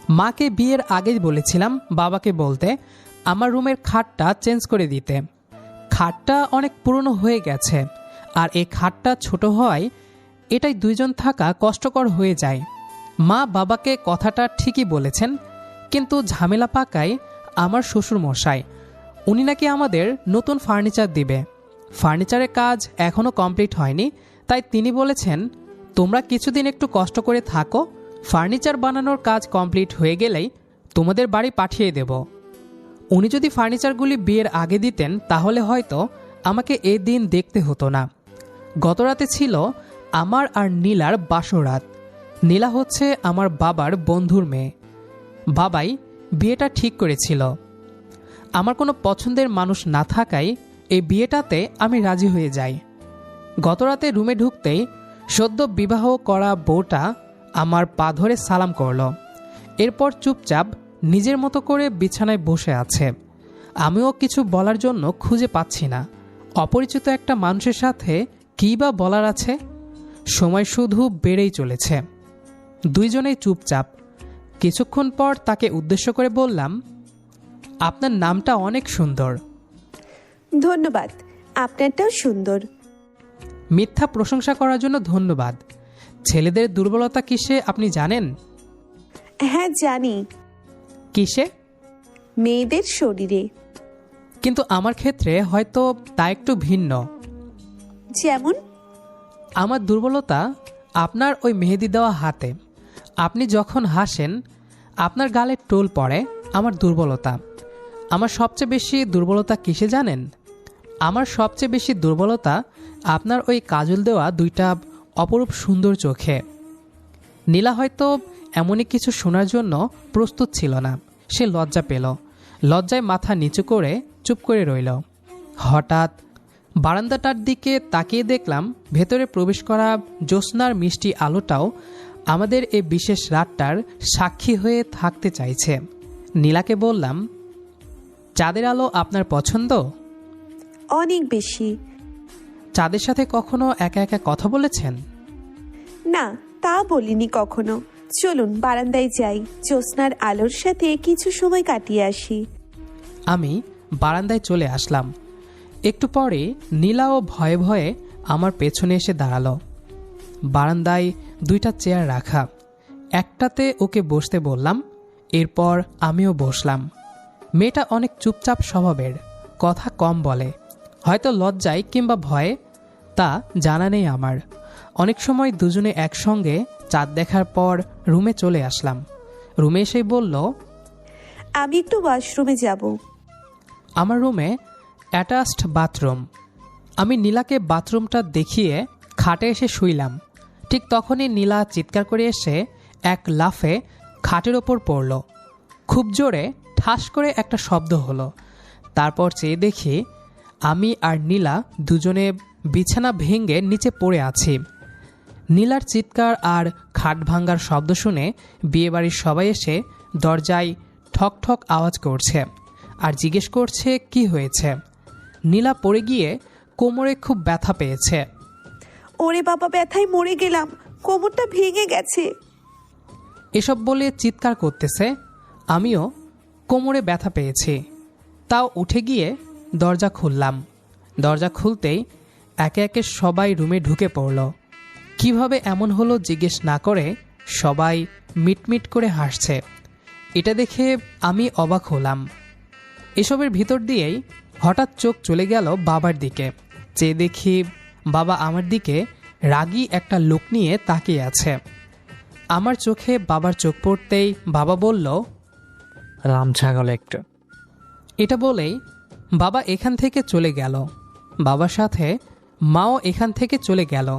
মাকে বিয়ের আগেই বলেছিলাম বাবাকে বলতে আমার রুমের খাটটা চেঞ্জ করে দিতে। খাটটা অনেক পুরনো হয়ে গেছে, আর এই খাটটা ছোট হওয়ায় এটাই দুইজন থাকা কষ্টকর হয়ে যায়। মা বাবাকে কথাটা ঠিকই বলেছেন, কিন্তু ঝামেলা পাকায় আমার শ্বশুর মশাই। উনি নাকি আমাদের নতুন ফার্নিচার দিবে। ফার্নিচারের কাজ এখনও কমপ্লিট হয়নি, তাই তিনি বলেছেন তোমরা কিছুদিন একটু কষ্ট করে থাকো, ফার্নিচার বানানোর কাজ কমপ্লিট হয়ে গেলেই তোমাদের বাড়ি পাঠিয়ে দেব। উনি যদি ফার্নিচারগুলি বিয়ের আগে দিতেন তাহলে হয়তো আমাকে এই দিন দেখতে হতো না। গতরাতে ছিল আমার আর নীলার বাসরাত। নীলা হচ্ছে আমার বাবার বন্ধুর মেয়ে। বাবাই বিয়েটা ঠিক করেছিল। আমার কোনো পছন্দের মানুষ না থাকায় এই বিয়েটাতে আমি রাজি হয়ে যাই। গতরাতে রুমে ঢুকতেই সদ্য বিবাহ করা বউটা আমার পা ধরে সালাম করল। এরপর চুপচাপ নিজের মতো করে বিছানায় বসে আছে। আমিও কিছু বলার জন্য খুঁজে পাচ্ছি না। অপরিচিত একটা মানুষের সাথে কী বা বলার আছে? সময় শুধু বেড়েই চলেছে। দুইজনেই চুপচাপ। কিছুক্ষণ পর তাকে উদ্দেশ্য করে বললাম, আপনার নামটা অনেক সুন্দর। ধন্যবাদ, আপনারটাও সুন্দর। মিথ্যা প্রশংসা করার জন্য ধন্যবাদ। ছেলেদের দুর্বলতা কিসে আপনি জানেন? হ্যাঁ জানি। কিসে? মেয়েদের শরীরে। কিন্তু আমার ক্ষেত্রে হয়তো তা একটু ভিন্ন। যেমন? আমার দুর্বলতা আপনার ওই মেহেদি দেওয়া হাতে। আপনি যখন হাসেন আপনার গালে টোল পড়ে, আমার দুর্বলতা। আমার সবচেয়ে বেশি দুর্বলতা কিসে জানেন? আমার সবচেয়ে বেশি দুর্বলতা আপনার ওই কাজল দেওয়া দুইটা অপরূপ সুন্দর চোখে। নীলা হয়তো এমনই কিছু শোনার জন্য প্রস্তুত ছিল না। সে লজ্জা পেল। লজ্জায় মাথা নিচু করে চুপ করে রইল। হঠাৎ বারান্দাটার দিকে তাকিয়ে দেখলাম ভেতরে প্রবেশ করা জ্যোৎস্নার মিষ্টি আলোটাও আমাদের এই বিশেষ রাতটার সাক্ষী হয়ে থাকতে চাইছে। নীলাকে বললাম, চাঁদের আলো আপনার পছন্দ? অনেক বেশি। চাঁদের সাথে কখনো একা একা কথা বলেছেন? না, তা বলিনি কখনো। চলুন বারান্দায় যাই, জ্যোৎস্নার আলোর সাথে কিছু সময় কাটিয়ে আসি। আমি বারান্দায় চলে আসলাম। একটু পরে নীলাও ভয়ে ভয়ে আমার পেছনে এসে দাঁড়ালো। বারান্দায় দুইটা চেয়ার রাখা, একটাতে ওকে বসতে বললাম। এরপর আমিও বসলাম। মেয়েটা অনেক চুপচাপ স্বভাবের, কথা কম বলে। হয়তো লজ্জায় কিংবা ভয়ে, তা জানা নেই আমার। অনেক সময় দুজনে একসঙ্গে চাঁদ দেখার পর রুমে চলে আসলাম। রুমে এসেই বলল, আমি একটু ওয়াশরুমে যাব। আমার রুমে অ্যাটাচড বাথরুম। আমি নীলাকে বাথরুমটা দেখিয়ে খাটে এসে শুইলাম। ঠিক তখনই নীলা চিৎকার করে এসে এক লাফে খাটের ওপর পড়ল। খুব জোরে ঠাস করে একটা শব্দ হলো। তারপর চেয়ে দেখি আমি আর নীলা দুজনে বিছানা ভেঙে নিচে পড়ে আছি। নীলার চিৎকার আর খাট ভাঙ্গার শব্দ শুনে বিয়েবাড়ির সবাই এসে দরজায় ঠক ঠক আওয়াজ করছে আর জিজ্ঞেস করছে কি হয়েছে। নীলা পড়ে গিয়ে কোমরে খুব ব্যথা পেয়েছে। ওরে বাবা, ব্যথায় মরে গেলাম, কোমরটা ভেঙে গেছে। এসব বলে চিৎকার করতেছে। আমিও কোমরে ব্যথা পেয়েছি, তাও উঠে গিয়ে দরজা খুললাম। দরজা খুলতেই একে একে সবাই রুমে ঢুকে পড়ল। কিভাবে এমন হলো জিজ্ঞেস না করে সবাই মিটমিট করে হাসছে। এটা দেখে আমি অবাক হলাম। এসবের ভিতর দিয়েই হঠাৎ চোখ চলে গেল বাবার দিকে। চেয়ে দেখি বাবা আমার দিকে রাগী একটা লোক নিয়ে তাকিয়ে আছে। আমার চোখে বাবার চোখ পড়তেই বাবা বলল, রাম ছাগল একটা। এটা বলেই বাবা এখান থেকে চলে গেল। বাবার সাথে মাও এখান থেকে চলে গেল,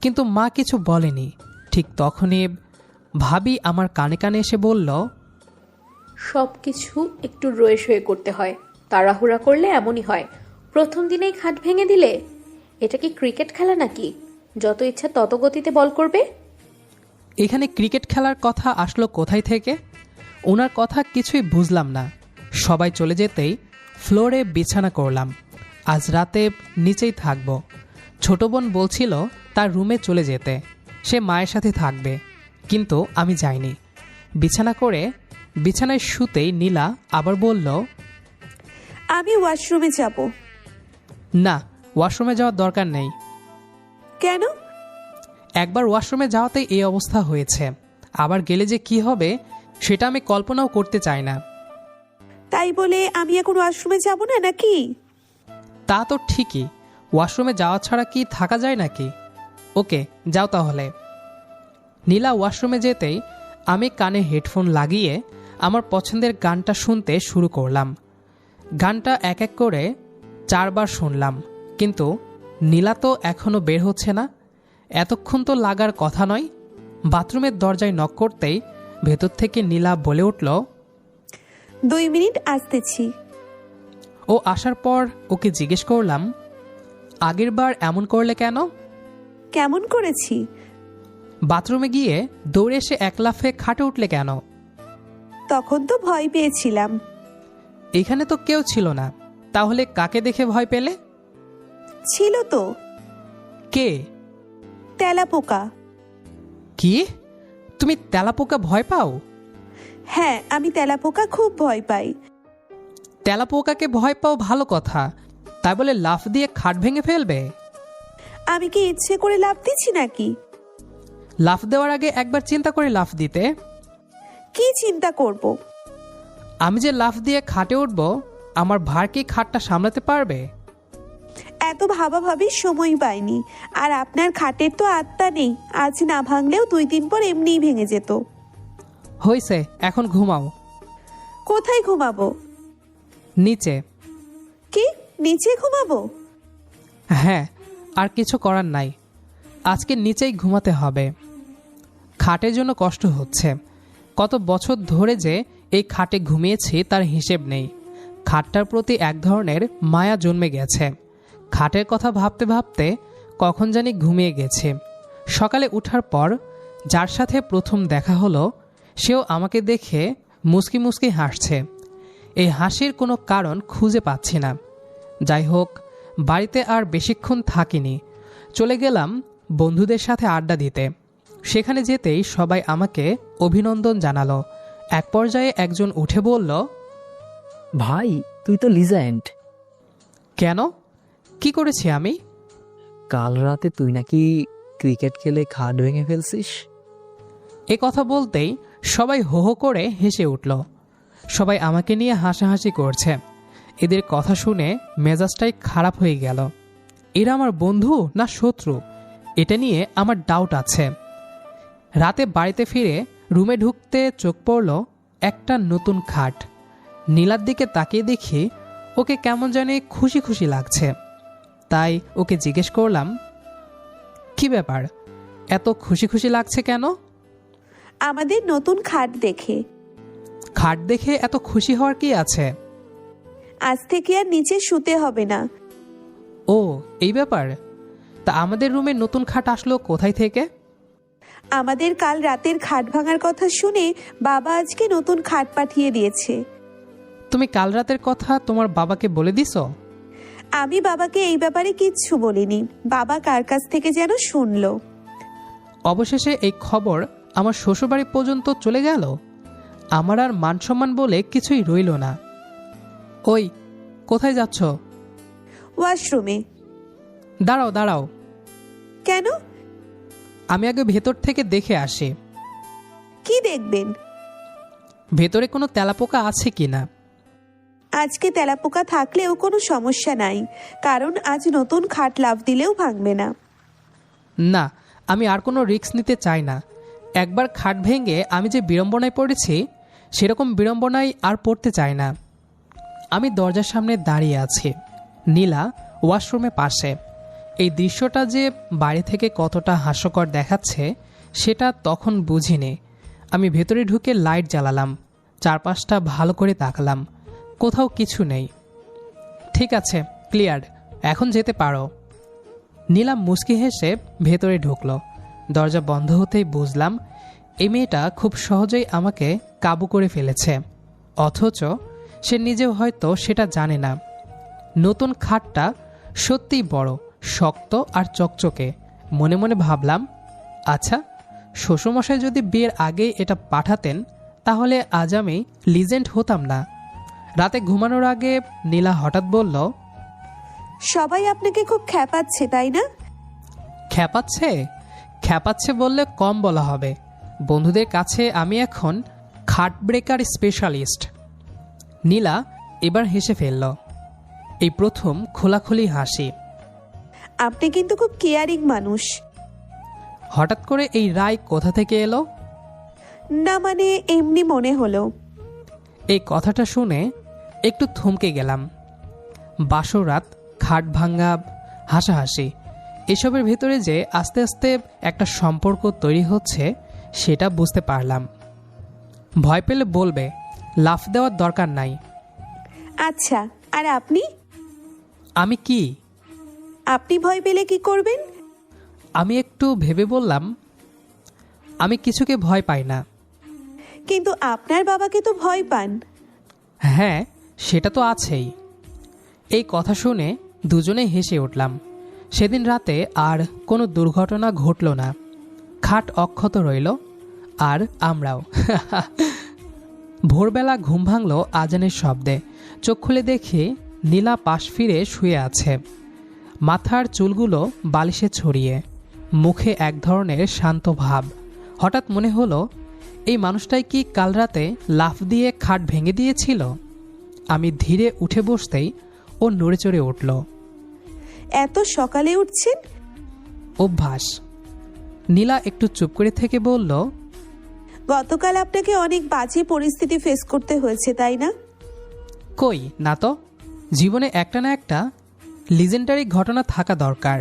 কিন্তু মা কিছু বলেনি। ঠিক তখনই ভাবি আমার কানে কানে এসে বলল, সব কিছু একটু রয়ে সয়ে করতে হয়, তাড়াহুড়া করলে এমনই হয়। প্রথম দিনেই খাট ভেঙে দিলে? এটা কি ক্রিকেট খেলা নাকি? যত ইচ্ছা তত গতিতে বল করবে? এখানে ক্রিকেট খেলার কথা আসলো কোথায় থেকে? ওনার কথা কিছুই বুঝলাম না। সবাই চলে যেতেই ফ্লোরে বিছানা করলাম। আজ রাতে নিচেই থাকব। ছোট বোন বলছিল তার রুমে চলে যেতে, সে মায়ের সাথে থাকবে, কিন্তু আমি যাইনি। বিছানা করে বিছানায় শুতেই নীলা আবার বলল, আমি ওয়াশরুমে যাব। না, ওয়াশরুমে যাওয়ার দরকার নেই। কেন? একবার ওয়াশরুমে যাওয়াতেই এই অবস্থা হয়েছে, আবার গেলে যে কি হবে সেটা আমি কল্পনাও করতে চাই না। তাই বলে আমি এখন ওয়াশরুমে যাব না নাকি? তা তো ঠিকই, ওয়াশরুমে যাওয়া ছাড়া কি থাকা যায় নাকি? ওকে, যাও তাহলে। নীলা ওয়াশরুমে যেতেই আমি কানে হেডফোন লাগিয়ে আমার পছন্দের গানটা শুনতে শুরু করলাম। গানটা এক এক করে 4 বার শুনলাম, কিন্তু নীলা তো এখনও বের হচ্ছে না। এতক্ষণ তো লাগার কথা নয়। বাথরুমের দরজায় নক করতেই ভেতর থেকে নীলা বলে উঠল, 2 মিনিট আসতেছি। ও আসার পর ওকে জিজ্ঞেস করলাম, আগের বার এমন করলে কেন? কেমন করেছি? বাথরুমে গিয়ে দৌড়ে এসে এক লাফে খাটে উঠলে কেন? তখন তো ভয় পেয়েছিলাম। এখানে তো কেউ ছিল না, তাহলে কাকে দেখে ভয় পেলে? ছিল তো, কে? তেলাপোকা। কি? তুমি তেলাপোকা ভয় পাও? হ্যাঁ, আমি তেলাপোকা খুব ভয় পাই। তেলাপোকাকে ভয় পাও ভালো কথা, তাই বলে লাফ দিয়ে খাট ভেঙে ফেলবে? আমি কি ইচ্ছে করে লাফ দিচ্ছি নাকি? লাফ দেওয়ার আগে একবার চিন্তা করে লাফ দিতে। কি চিন্তা করব? আমি যে লাফ দিয়ে খাটে উঠব, আমার ভার কি খাটটা সামলাতে পারবে? এত ভাবাভাবির সময় পাইনি। আর আপনার খাটের তো আত্মা নেই, আজ না ভাঙলেও 2 দিন পর এমনিই ভেঙে যেত। হইছে, এখন ঘুমাও। কোথায় ঘুমাবো? নিচে। কি, নিচে ঘুমাবো? হ্যাঁ, আর কিছু করার নাই, আজকে নিচেই ঘুমাতে হবে। খাটের জন্য কষ্ট হচ্ছে। কত বছর ধরে যে এই খাটে ঘুমিয়েছি তার হিসেব নেই। খাটটার প্রতি এক ধরনের মায়া জন্মে গেছে। খাটের কথা ভাবতে ভাবতে কখন জানি ঘুমিয়ে গেছে। সকালে ওঠার পর যার সাথে প্রথম দেখা হলো, সেও আমাকে দেখে মুচকি মুচকি হাসছে। এই হাসির কোনো কারণ খুঁজে পাচ্ছি না। যাই হোক, বাড়িতে আর বেশিক্ষণ থাকিনি, চলে গেলাম বন্ধুদের সাথে আড্ডা দিতে। সেখানে যেতেই সবাই আমাকে অভিনন্দন জানালো। এক পর্যায়ে একজন উঠে বলল, ভাই তুই তো লিজেন্ড। কেন? কি করেছি আমি? কাল রাতে তুই নাকি ক্রিকেট খেলে খাট ভেঙে ফেলছিস। এ কথা বলতেই সবাই হো হো করে হেসে উঠল। সবাই আমাকে নিয়ে হাসাহাসি করছে। এদের কথা শুনে মেজাজটাই খারাপ হয়ে গেল। এরা আমার বন্ধু না শত্রু, এটা নিয়ে আমার ডাউট আছে। রাতে বাড়িতে ফিরে রুমে ঢুকতে চোখ পড়ল একটা নতুন খাট। নীলার দিকে তাকিয়ে দেখি ওকে কেমন জানি খুশি খুশি লাগছে। তাই ওকে জিজ্ঞেস করলাম, কি ব্যাপার, এত খুশি খুশি লাগছে কেন? আমাদের নতুন খাট দেখে। খাট দেখে এত খুশি হওয়ার কি আছে? আজ থেকে আর নিচে শুতে হবে না। ও, এই ব্যাপার। তা আমাদের রুমে নতুন খাট আসলো কোথায় থেকে? আমাদের কাল রাতের খাট ভাঙার কথা শুনে বাবা আজকে নতুন খাট পাঠিয়ে দিয়েছে। তুমি কাল রাতের কথা তোমার বাবাকে বলে দিছো? আমি বাবাকে এই ব্যাপারে কিচ্ছু বলিনি, বাবা কার কাছ থেকে যেন শুনলো। অবশেষে এই খবর আমার শ্বশুরবাড়ি পর্যন্ত চলে গেল। আমার আর মান সম্মান বলে কিছুই রইল না। ওই, কোথায় যাচ্ছ? ওয়াশরুমে। দাঁড়াও দাঁড়াও। কেন? আমি আগে ভেতর থেকে দেখে আসি। কি দেখবেন? ভেতরে কোনো তেলাপোকা আছে কিনা। আজকে তেলাপোকা থাকলেও কোনো সমস্যা নাই, কারণ আজ নতুন খাট লাফ দিলেও ভাঙবে না। না, আমি আর কোনো রিস্ক নিতে চাই না। একবার খাট ভেঙে আমি যে বিড়ম্বনায় পড়েছি, সেরকম বিড়ম্বনায় আর পড়তে চাই না। আমি দরজার সামনে দাঁড়িয়ে আছি, নীলা ওয়াশরুমে পাশে। এই দৃশ্যটা যে বাইরে থেকে কতটা হাস্যকর দেখাচ্ছে সেটা তখন বুঝিনি। আমি ভেতরে ঢুকে লাইট জ্বালালাম, চারপাশটা ভালো করে তাকালাম, কোথাও কিছু নেই। ঠিক আছে, ক্লিয়ার, এখন যেতে পারো। নীলা মুচকি হেসে ভেতরে ঢুকলো। দরজা বন্ধ হতেই বুঝলাম এই মেয়েটা খুব সহজেই আমাকে কাবু করে ফেলেছে, অথচ সে নিজেও হয়তো সেটা জানে না। নতুন খাটটা সত্যিই বড়, শক্ত আর চকচকে। মনে মনে ভাবলাম, আচ্ছা, শ্বশুরমশাই যদি বিয়ের আগেই এটা পাঠাতেন তাহলে আজ আমি লিজেন্ড হতাম না। রাতে ঘুমানোর আগে নীলা হঠাৎ বলল, সবাই আপনাকে খুব খ্যাপাচ্ছে তাই না? খ্যাপাচ্ছে? খ্যাপাচ্ছে বললে কম বলা হবে। বন্ধুদের কাছে আমি এখন খাট ব্রেকার স্পেশালিস্ট। নীলা এবার হেসে ফেলল, এই প্রথম খোলাখুলি হাসি। আপনি কিন্তু খুব কেয়ারিং মানুষ। হঠাৎ করে এই রায় কোথা থেকে এলো? না মানে এমনি মনে হলো। এই কথাটা শুনে একটু থমকে গেলাম। বাসর রাত, খাট ভাঙ্গা, হাসাহাসি, এসবের ভেতরে যে আস্তে আস্তে একটা সম্পর্ক তৈরি হচ্ছে সেটা বুঝতে পারলাম। ভয় পেলে বলবে, লাফ দেওয়ার দরকার নাই। আচ্ছা, আর আপনি? আমি কি? আপনি ভয় পেলে কি করবেন? আমি একটু ভেবে বললাম, আমি কিছুকে ভয় পাই না। কিন্তু আপনার বাবাকে তো ভয় পান। হ্যাঁ, সেটা তো আছেই। এই কথা শুনে দুজনেই হেসে উঠলাম। সেদিন রাতে আর কোনো দুর্ঘটনা ঘটল না। খাট অক্ষত রইল, আর আমরাও। ভোরবেলা ঘুম ভাঙল আজানের শব্দে। চোখ খুলে দেখি নীলা পাশ ফিরে শুয়ে আছে, মাথার চুলগুলো বালিশে ছড়িয়ে, মুখে এক ধরনের শান্ত ভাব। হঠাৎ মনে হলো, এই মানুষটাই কি কাল রাতে লাফ দিয়ে খাট ভেঙে দিয়েছিল? আমি ধীরে উঠে বসতেই ও নড়ে চড়ে উঠল। এত সকালে উঠছেন? অভ্যাস। নীলা একটু চুপ করে থেকে বলল, গতকাল আপনাকে অনেক বাজে পরিস্থিতি ফেস করতে হয়েছে তাই না? কই না তো, জীবনে একটা না একটা লিজেন্ডারি ঘটনা থাকা দরকার।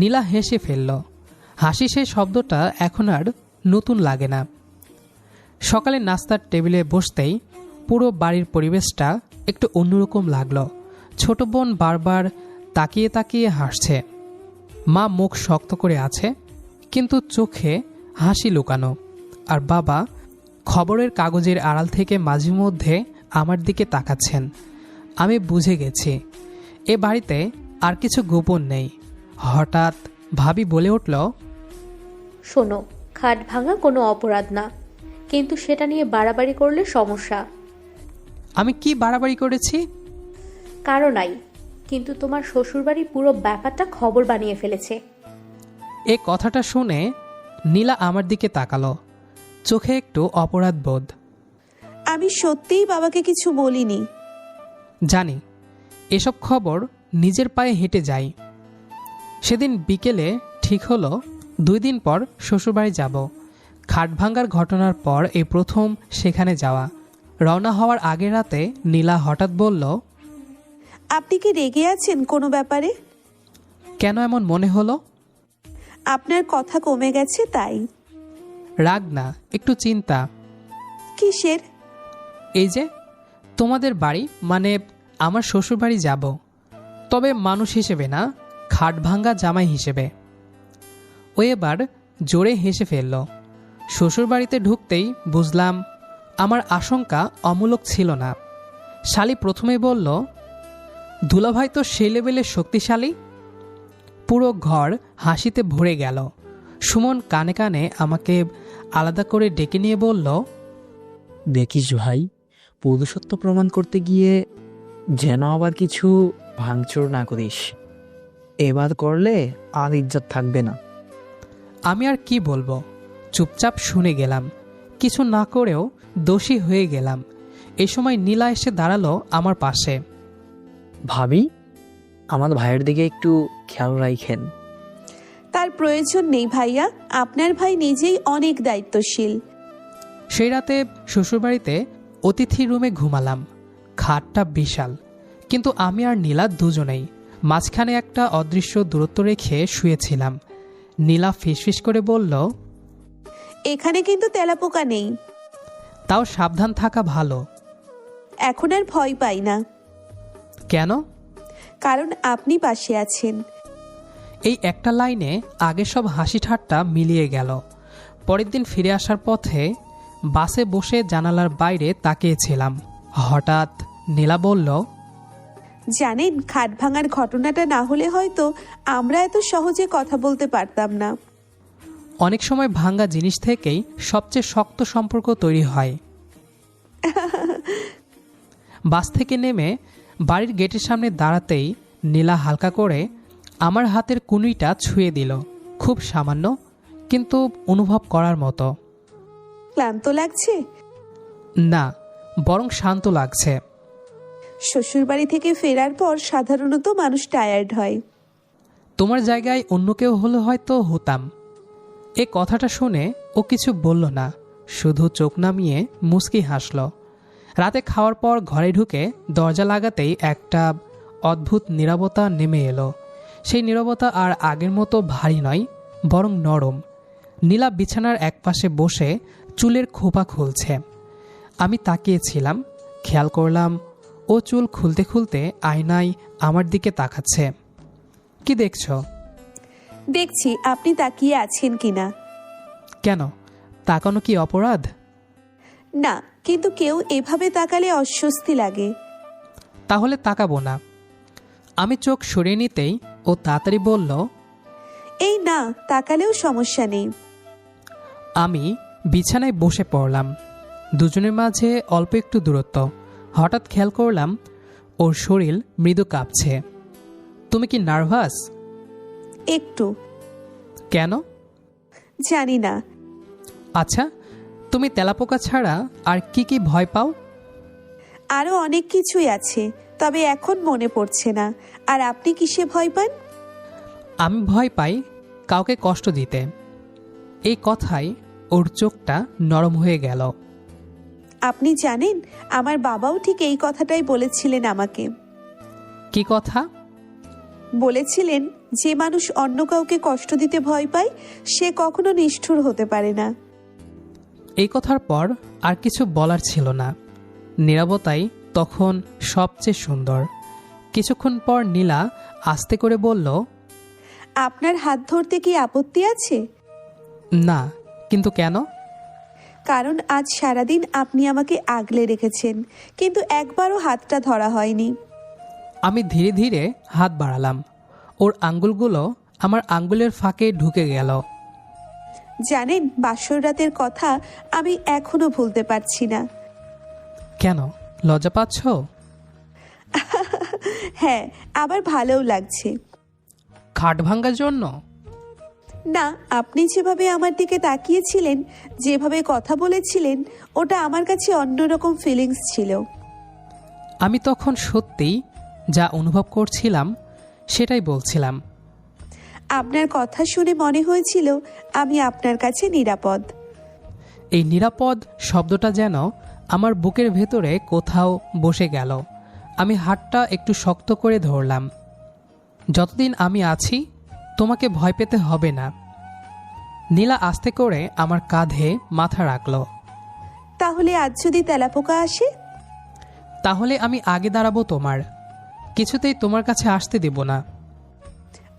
নীলা হেসে ফেলল। হাসি সেই শব্দটা এখন আর নতুন লাগে না। সকালে নাস্তার টেবিলে বসতেই পুরো বাড়ির পরিবেশটা একটু অন্যরকম লাগলো। ছোট বোন বারবার তাকিয়ে তাকিয়ে হাসছে। মা মুখ শক্ত করে আছে, কিন্তু চোখে হাসি লুকানো। আর বাবা খবরের কাগজের আড়াল থেকে মাঝে মধ্যে আমার দিকে তাকাচ্ছেন। আমি বুঝে গেছি এ বাড়িতে আর কিছু গোপন নেই। হঠাৎ ভাবি বলে উঠল, শোনো, খাট ভাঙা কোনো অপরাধ না, কিন্তু সেটা নিয়ে বাড়াবাড়ি করলে সমস্যা। আমি কি বাড়াবাড়ি করেছি? কারো নাই, কিন্তু তোমার শ্বশুরবাড়ি পুরো ব্যাপারটা খবর বানিয়ে ফেলেছে। এ কথাটা শুনে নীলা আমার দিকে তাকালো, চোখে একটু অপরাধ বোধ। আমি সত্যিই বাবাকে কিছু বলিনি। জানি, এসব খবর নিজের পায়ে হেঁটে যাই। সেদিন বিকেলে ঠিক হলো 2 দিন পর শ্বশুরবাড়ি যাব। খাট ভাঙ্গার ঘটনার পর এই প্রথম সেখানে যাওয়া। রওনা হওয়ার আগের রাতে নীলা হঠাৎ বলল, আপনি কি রেগে আছেন কোনো ব্যাপারে? কেন এমন মনে হলো? আপনার কথা কমে গেছে তাই। রাগ না, একটু চিন্তা। কিসের? এই যে তোমাদের বাড়ি, মানে আমার শ্বশুরবাড়ি যাব, তবে মানুষ হিসেবে না, খাট ভাঙ্গা জামাই হিসেবে। ও এবার জোরে হেসে ফেলল। শ্বশুরবাড়িতে ঢুকতেই বুঝলাম আমার আশঙ্কা অমূলক ছিল না। শালি প্রথমেই বলল, দুলাভাই তো সেই লেভেলের শক্তিশালী। পুরো ঘর হাসিতে ভরে গেল। সুমন কানে কানে আমাকে আলাদা করে ডেকে নিয়ে বলল, দেখিস ভাই, পুরুষত্ব প্রমাণ করতে গিয়ে যেন আবার কিছু ভাঙচুর না করিস। এবার করলে আর ইজ্জত থাকবে না। আমি আর কি বলবো, চুপচাপ শুনে গেলাম। কিছু না করেও দোষী হয়ে গেলাম। এই সময় নীলা এসে দাঁড়ালো আমার পাশে। ভাবি, আমার ভাইয়ের দিকে একটু খেয়াল রাখেন। তার প্রয়োজন নেই ভাইয়া, আপনার ভাই নিজেই অনেক দায়িত্বশীল। সেই রাতে শ্বশুরবাড়িতে অতিথি রুমে ঘুমালাম। খাটটা বিশাল, কিন্তু আমি আর নীলা দুজনেই মাঝখানে একটা অদৃশ্য দূরত্ব রেখে শুয়েছিলাম। নীলা ফিসফিস করে বলল, এখানে কিন্তু তেলাপোকা নেই। তাও সাবধান থাকা ভালো। এখন আর ভয় পাই না। কেন? কারণ আপনি পাশে আছেন। এই একটা লাইনে আগে সব হাসি ঠাট্টা মিলিয়ে গেল। পরের দিন ফিরে আসার পথে বাসে বসে জানালার বাইরে তাকিয়েছিলাম। হঠাৎ নীলা বলল, জানেন, খাট ভাঙার ঘটনাটা না হলে হয়তো আমরা এত সহজে কথা বলতে পারতাম না। অনেক সময় ভাঙ্গা জিনিস থেকেই সবচেয়ে শক্ত সম্পর্ক তৈরি হয়। বাস থেকে নেমে বাড়ির গেটের সামনে দাঁড়াতেই নীলা হালকা করে আমার হাতের কুনুইটা ছুঁয়ে দিল, খুব সামান্য কিন্তু অনুভব করার মতো। ক্লান্ত লাগছে? না, বরং শান্ত লাগছে। শ্বশুরবাড়ি থেকে ফেরার পর সাধারণত মানুষ টায়ার্ড হয়। তোমার জায়গায় অন্য কেউ হলে হয়তো হতাম। এ কথাটা শুনে ও কিছু বলল না, শুধু চোখ নামিয়ে মুচকি হাসল। রাতে খাওয়ার পর ঘরে ঢুকে দরজা লাগাতেই একটা অদ্ভুত নীরবতা নেমে এলো। সেই নীরবতা আর আগের মতো ভারী নয়, বরং নরম। নীলা বিছানার একপাশে বসে চুলের খোপা খুলছে। আমি তাকিয়েছিলাম, খেয়াল করলাম ও চুল খুলতে খুলতে আয়নায় আমার দিকে তাকাচ্ছে। কি দেখছ? দেখছি আপনি তাকিয়ে আছেন কিনা। কেন, তাকানো কি অপরাধ? না, কিন্তু কেউ এভাবে তাকালে অস্বস্তি লাগে। তাহলে তাকাবো না। আমি চোখ সরিয়ে নিতেই ও তাড়াতাড়ি বলল, এই না, তাকালেও সমস্যা নেই। আমি বিছানায় বসে পড়লাম। দুজনের মাঝে অল্প একটু দূরত্ব। হঠাৎ খেয়াল করলাম ওর শরীর মৃদু কাঁপছে। তুমি কি নার্ভাস? একটু। কেন? জানি না। আচ্ছা, তুমি তেলাপোকা ছাড়া আর কি কি ভয় পাও? আরো অনেক কিছুই আছে, তবে এখন মনে পড়ছে না। আর আপনি কিসে ভয় পান? আমি ভয় পাই কাউকে কষ্ট দিতে। এই কথায় ওর চোখটা নরম হয়ে গেল। আপনি জানেন, আমার বাবাও ঠিক এই কথাটাই বলেছিলেন আমাকে। কি কথা? বলেছিলেন যে মানুষ অন্য কাউকে কষ্ট দিতে ভয় পায় সে কখনো নিষ্ঠুর হতে পারে না। এই কথার পর আর কিছু বলার ছিল না। নীরবতাই তখন সবচেয়ে সুন্দর। কিছুক্ষণ পর নীলা আস্তে করে বলল, আপনার হাত ধরতে কি আপত্তি আছে? না, কিন্তু কেন? কারণ আজ সারাদিন আপনি আমাকে আগলে রেখেছেন, কিন্তু একবারও হাতটা ধরা হয়নি। আমি ধীরে ধীরে হাত বাড়ালাম। ওর আঙ্গুলগুলো আমার আঙ্গুলের ফাঁকে ঢুকে গেল। জানেন, বাসর রাতের কথা আমি এখনো ভুলতে পারছি না। কেন, লজ্জা পাচ্ছ? হ্যাঁ, আবার ভালোও লাগছে। খাট ভাঙার জন্য? না, আপনি যেভাবে আমার দিকে তাকিয়েছিলেন, যেভাবে কথা বলেছিলেন, ওটা আমার কাছে অন্যরকম ফিলিংস ছিল। আমি তখন সত্যিই যা অনুভব করছিলাম সেটাই বলছিলাম। আপনার কথা শুনে মনে হয়েছিল আমি আপনার কাছে নিরাপদ। এই নিরাপদ শব্দটা যেন আমার বুকের ভেতরে কোথাও বসে গেল। আমি হাতটা একটু শক্ত করে ধরলাম। যতদিন আমি আছি তোমাকে ভয় পেতে হবে না। নীলা আস্তে করে আমার কাঁধে মাথা রাখল। তাহলে আজ যদি তেলাপোকা আসে? তাহলে আমি আগে দাঁড়াবো তোমার, কিছুতেই তোমার কাছে আসতে দেব না।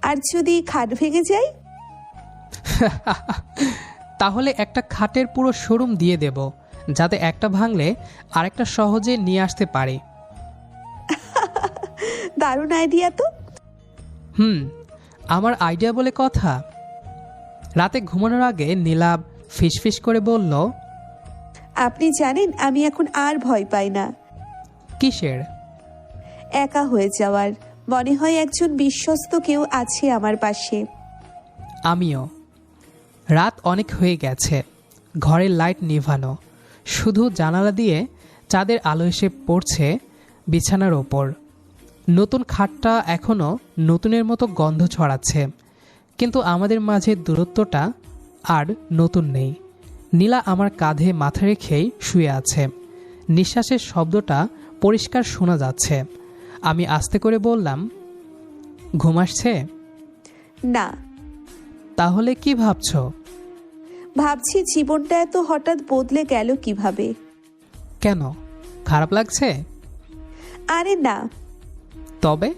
আর যদি খাট ভেঙে যায়? তাহলে একটা খাটের পুরো শোরুম দিয়ে দেব, যাতে একটা ভাঙলে আরেকটা সহজে নিয়ে আসতে পারে। দারুণ আইডিয়া তো। আমার আইডিয়া বলে কথা। রাতে ঘুমানোর আগে নীলাভ ফিসফিস করে বলল, আপনি জানেন আমি এখন আর ভয় পাই না। কিসের? একা হয়ে যাওয়ার। মনে হয় একজন বিশ্বস্ত কেউ আছে আমার পাশে। আমিও। রাত অনেক হয়ে গেছে, ঘরের লাইট নিভানো, শুধু জানালা দিয়ে চাঁদের আলো এসে পড়ছে বিছানার ওপর। নতুন খাটটা এখনও নতুনের মতো গন্ধ ছড়াচ্ছে, কিন্তু আমাদের মাঝে দূরত্বটা আর নতুন নেই। নীলা আমার কাঁধে মাথা রেখেই শুয়ে আছে। নিঃশ্বাসের শব্দটা পরিষ্কার শোনা যাচ্ছে। আমি আস্তে করে বললাম, ঘুম আসছে? না। তাহলে কি ভাবছ? ভাবছি জীবনটা এত হঠাৎ বদলে গেল কিভাবে। কেন, খারাপ লাগছে? আরে না। তবে?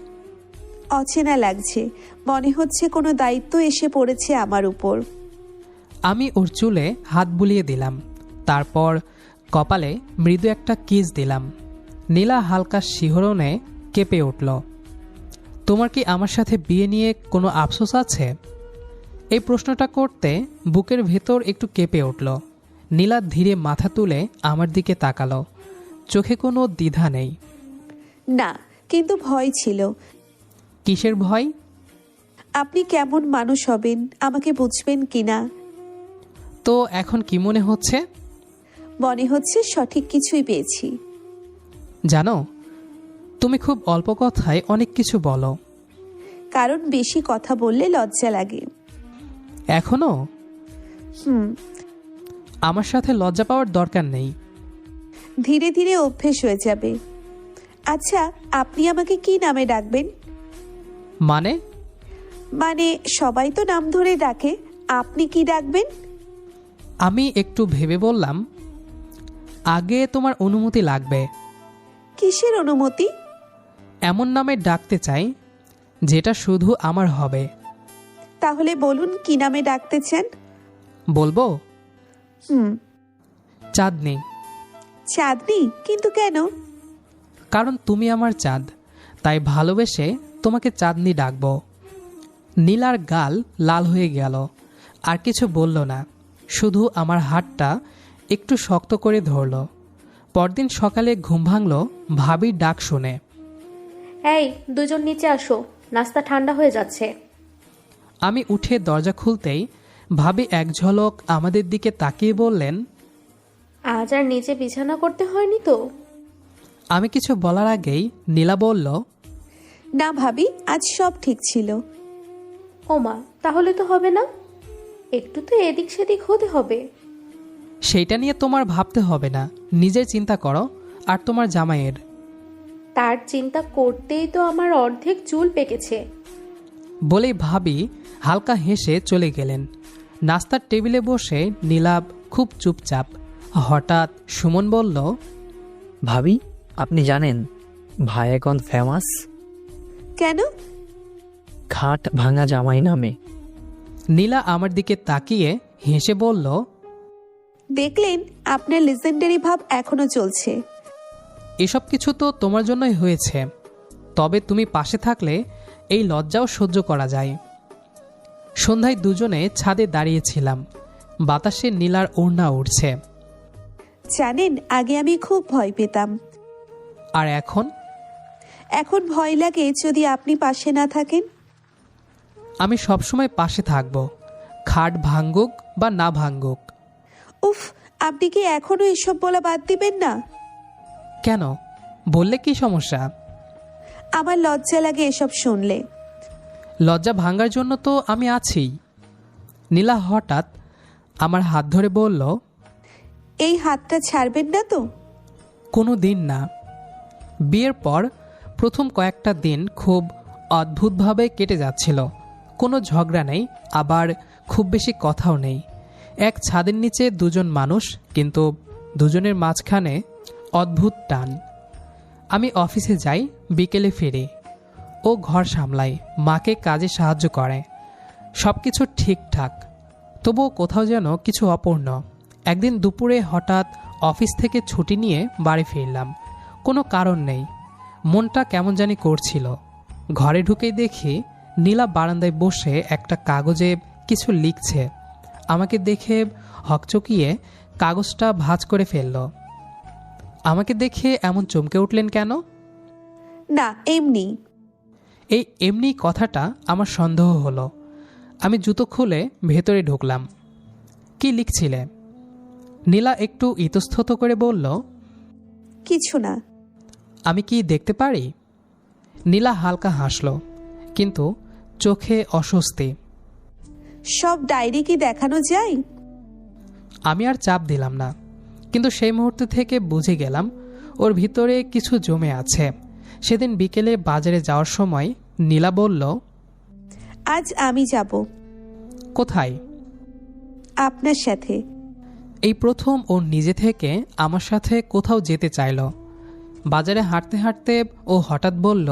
অচেনা লাগছে। মনে হচ্ছে কোনো দায়িত্ব এসে পড়েছে আমার উপর। আমি ওর চুলে হাত বুলিয়ে দিলাম, তারপর কপালে মৃদু একটা কিস দিলাম। নীলা হালকা শিহরণে কেঁপে উঠল। তোমার কি আমার সাথে বিয়ে নিয়ে কোনো আফসোস আছে? এই প্রশ্নটা করতে বুকের ভেতর একটু কেঁপে উঠল। নীলা ধীরে মাথা তুলে আমার দিকে তাকালো। চোখে কোনো দ্বিধা নেই। না, কিন্তু ভয় ছিল। কিসের ভয়? আপনি কেমন মানুষ হবেন, আমাকে বুঝবেন কিনা। তো এখন কি মনে হচ্ছে? মনে হচ্ছে সঠিক কিছুই পেয়েছি। জানো, তুমি খুব অল্প কথায় অনেক কিছু বলো। কারণ বেশি কথা বললে লজ্জা লাগে। এখনো? হুম। আমার সাথে লজ্জা পাওয়ার দরকার নেই। ধীরে ধীরে অভ্যেস হয়ে যাবে। আচ্ছা, আপনি আমাকে কি নামে ডাকবেন? মানে? মানে সবাই তো নাম ধরে ডাকে, আপনি কি ডাকবেন? আমি একটু ভেবে বললাম, আগে তোমার অনুমতি লাগবে। কিসের অনুমতি? এমন নামে ডাকতে চাই যেটা শুধু আমার হবে। তাহলে বলুন কি নামে ডাকতে চান। বলবো? হুম। চাঁদনি। চাঁদনি? কিন্তু কেন? কারণ তুমি আমার চাঁদ, তাই ভালোবেসে তোমাকে চাঁদনি ডাকবো। নীলার গাল লাল হয়ে গেল, আর কিছু বলল না, শুধু আমার হাতটা একটু শক্ত করে ধরল। পরদিন সকালে ঘুম ভাঙল ভাবির ডাক শুনে। এই, দুজন নিচে আসো, নাস্তা ঠান্ডা হয়ে যাচ্ছে। আমি উঠে দরজা খুলতেই ভাবি এক ঝলক আমাদের দিকে তাকিয়ে বললেন, আজ আর নিচে বিছানা করতে হয়নি তো? আমি কিছু বলার আগেই নীলা বলল, না ভাবি, আজ সব ঠিক ছিল। ওমা, তাহলে তো হবে না, একটু তো এদিক সেদিক হতে হবে। সেইটা নিয়ে তোমার ভাবতে হবে না, নিজের চিন্তা করো আর তোমার জামাইয়ের। তার চিন্তা করতেই তো আমার অর্ধেক চুল পেকেছে। বলেই ভাবি হালকা হেসে চলে গেলেন। নাস্তার টেবিলে বসে নীলাভ খুব চুপচাপ। হঠাৎ সুমন বলল, ভাবি, আপনি জানেন ভাই এখন ফেমাস কেন? খাট ভাঙা জামাই নামে। নীলা আমার দিকে তাকিয়ে হেসে বলল, দেখলেন, আপনার লেজেন্ডারি ভাব এখনো চলছে। এসব কিছু তো তোমার জন্যই হয়েছে, তবে তুমি পাশে থাকলে এই লজ্জাও সহ্য করা যায়। সন্ধ্যায় দুজনে ছাদে দাঁড়িয়েছিলাম, বাতাসে নীলার ওড়না উঠছে। জানেন, আগে আমি খুব ভয় পেতাম। আর এখন? এখন ভয় লাগে যদি আপনি পাশে না থাকেন। আমি সবসময় পাশে থাকব, খাট ভাঙ্গুক বা না ভাঙ্গুক। উফ, আপনি কি এখনো এসব বলা বাদ দিবেন না? কেন? বললে কি সমস্যা? আমার লজ্জা লাগে এসব শুনলে। লজ্জা ভাঙার জন্য তো আমি আছি। নীলা হঠাৎ আমার হাত ধরে বলল, এই হাতটা ছাড়বেন না তো? কোনো দিন না। বিয়ের পর প্রথম কয়েকটা দিন খুব অদ্ভুতভাবে কেটে যাচ্ছিল। কোনো ঝগড়া নেই, আবার খুব বেশি কথাও নেই। এক ছাদের নিচে দুজন মানুষ, কিন্তু দুজনের মাঝখানে অদ্ভুত টান। আমি অফিসে যাই, বিকেলে ফিরি। ও ঘর সামলায়, মাকে কাজে সাহায্য করে। সব কিছু ঠিকঠাক, তবুও কোথাও যেন কিছু অপূর্ণ। একদিন দুপুরে হঠাৎ অফিস থেকে ছুটি নিয়ে বাড়ি ফিরলাম। কোনো কারণ নেই, মনটা কেমন জানি করছিল। ঘরে ঢুকেই দেখি নীলা বারান্দায় বসে একটা কাগজে কিছু লিখছে। আমাকে দেখে হকচকিয়ে কাগজটা ভাঁজ করে ফেলল। আমাকে দেখে এমন চমকে উঠলেন কেন? না, এমনি। এই এমনি কথাটা আমার সন্দেহ হলো। আমি জুতো খুলে ভেতরে ঢুকলাম। কি লিখছিলে? নীলা একটু ইতস্তত করে বলল, কিছু না। আমি কি দেখতে পারি? নীলা হালকা হাসল, কিন্তু চোখে অস্বস্তি। সব ডায়েরি কি দেখানো যায়? আমি আর চাপ দিলাম না, কিন্তু সেই মুহূর্ত থেকে বুঝে গেলাম ওর ভিতরে কিছু জমে আছে। সেদিন বিকেলে বাজারে যাওয়ার সময় নীলা বলল, আজ আমি যাব। কোথায়? আপনার সাথে। এই প্রথম ও নিজে থেকে আমার সাথে কোথাও যেতে চাইল। বাজারে হাঁটতে হাঁটতে ও হঠাৎ বলল,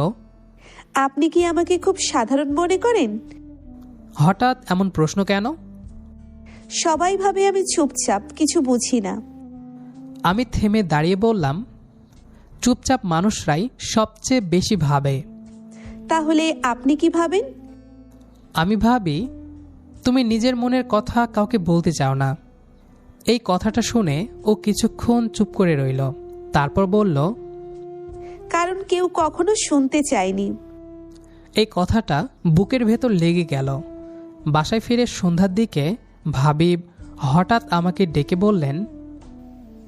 আপনি কি আমাকে খুব সাধারণ মনে করেন? হঠাৎ এমন প্রশ্ন কেন? সবাই ভাবে আমি চুপচাপ, কিছু বুঝি না। আমি থেমে দাঁড়িয়ে বললাম, চুপচাপ মানুষরাই সবচেয়ে বেশি ভাবে। তাহলে আপনি কি ভাবেন? আমি ভাবি তুমি নিজের মনের কথা কাউকে বলতে চাও না। এই কথাটা শুনে ও কিছুক্ষণ চুপ করে রইল, তারপর বলল, কারণ কেউ কখনো শুনতে চায়নি। এই কথাটা বুকের ভেতর লেগে গেল। বাসায় ফিরে সন্ধ্যার দিকে ভাবি হঠাৎ আমাকে ডেকে বললেন,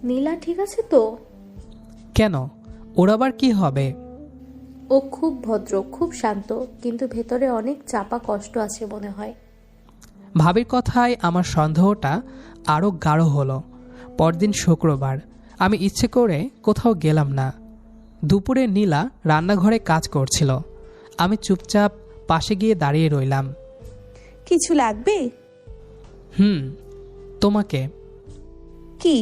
নীলা ঠিক আছে তো? কেন, ওর আবার কি হবে? ও খুব ভদ্র, খুব শান্ত, কিন্তু ভেতরে অনেক চাপা কষ্ট আছে মনে হয়। ভাবির কথায় আমার সন্দেহটা আরও গাঢ় হলো। পরদিন শুক্রবার, আমি ইচ্ছে করে কোথাও গেলাম না। দুপুরে নীলা রান্নাঘরে কাজ করছিল। আমি চুপচাপ পাশে গিয়ে দাঁড়িয়ে রইলাম। কিছু লাগবে? তোমাকে। কি?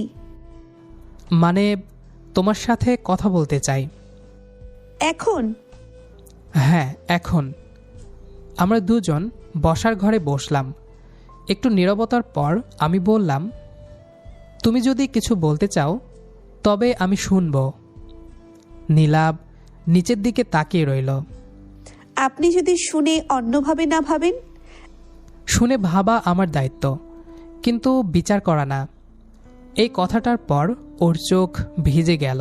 মানে তোমার সাথে কথা বলতে চাই। এখন? হ্যাঁ, এখন। আমরা দুজন বসার ঘরে বসলাম। একটু নীরবতার পর আমি বললাম, তুমি যদি কিছু বলতে চাও তবে আমি শুনব। নীলাভ নিচের দিকে তাকিয়ে রইল। আপনি যদি শুনে অন্যভাবে না ভাবেন? শুনে ভাবা আমার দায়িত্ব, কিন্তু বিচার করা না। এই কথাটার পর ওর চোখ ভিজে গেল।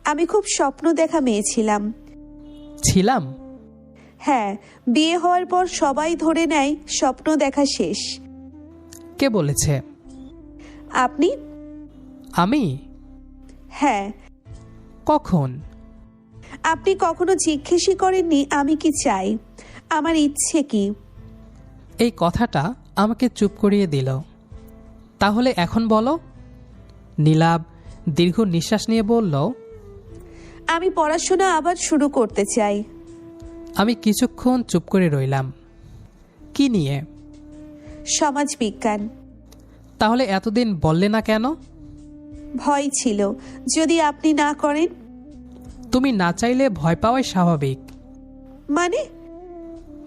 আমি খুব স্বপ্ন দেখা মেয়ে ছিলাম। ছিলাম? হ্যাঁ, বিয়ে হওয়ার পর সবাই ধরে নেয় স্বপ্ন দেখা শেষ। কে বলেছে? আপনি? আমি? হ্যাঁ। কখন? আপনি কখনো জিজ্ঞেসই করেননি আমি কি চাই, আমার ইচ্ছে কি। এই কথাটা আমাকে চুপ করিয়ে দিল। তাহলে এখন বলো। নীলাভ দীর্ঘ নিঃশ্বাস নিয়ে বলল, আমি পড়াশোনা আবার শুরু করতে চাই। আমি কিছুক্ষণ চুপ করে রইলাম। কি নিয়ে? সমাজ বিজ্ঞান। তাহলে এতদিন বললে না কেন? ভয় ছিল, যদি আপনি না করেন। তুমি না চাইলে ভয় পাওয়াই স্বাভাবিক।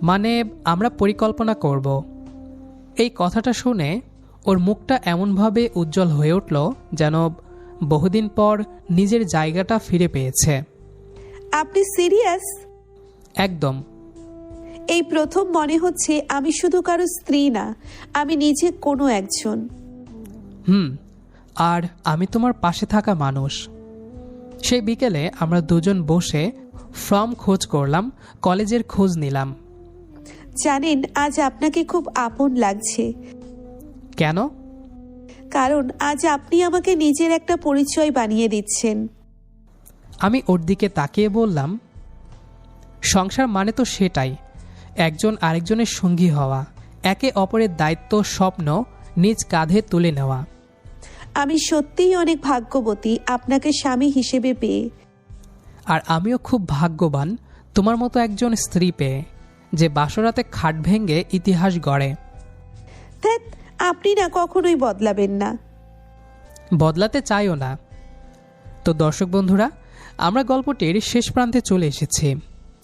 মানে আমরা পরিকল্পনা করব। এই কথাটা শুনে ওর মুখটা এমনভাবে উজ্জ্বল হয়ে উঠল যেন বহুদিন পর নিজের জায়গাটা ফিরে পেয়েছে। আপনি সিরিয়াস? একদম। এই প্রথম মনে হচ্ছে আমি শুধু কারো স্ত্রী না, আমি নিজে কোনো একজন। আর আমি তোমার পাশে থাকা মানুষ। সেই বিকেলে আমরা দুজন বসে ফর্ম খোঁজ করলাম, কলেজের খোঁজ নিলাম। জানেন, আজ আপনাকে খুব আপন লাগছে। কেন? কারণ আজ আপনি আমাকে নিজের একটা পরিচয় বানিয়ে দিচ্ছেন। আমি ওর দিকে তাকিয়ে বললাম, সংসার মানে তো সেটাই, একজন আরেকজনের সঙ্গী হওয়া, একে অপরের দায়িত্ব স্বপ্ন নিজ কাঁধে তুলে নেওয়া। আমি সত্যিই অনেক ভাগ্যবতী আপনাকে স্বামী হিসেবে পেয়ে। আর আমিও খুব ভাগ্যবান তোমার মতো একজন স্ত্রী পেয়ে, যে বাসরাতে খাট ভেঙে ইতিহাস গড়ে। ধ্যাৎ, আপনি না কখনোই বদলাবেন না। বদলাতে চাইও না। তো দর্শক বন্ধুরা, আমরা গল্পটির শেষ প্রান্তে চলে এসেছি।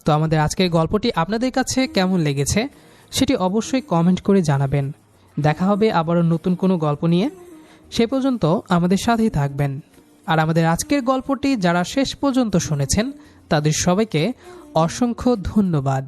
তো আমাদের আজকের গল্পটি আপনাদের কাছে কেমন লেগেছে সেটি অবশ্যই কমেন্ট করে জানাবেন। দেখা হবে আবারও নতুন কোনো গল্প নিয়ে। সে পর্যন্ত আমাদের সাথেই থাকবেন। আর আমাদের আজকের গল্পটি যারা শেষ পর্যন্ত শুনেছেন তাদের সবাইকে অসংখ্য ধন্যবাদ।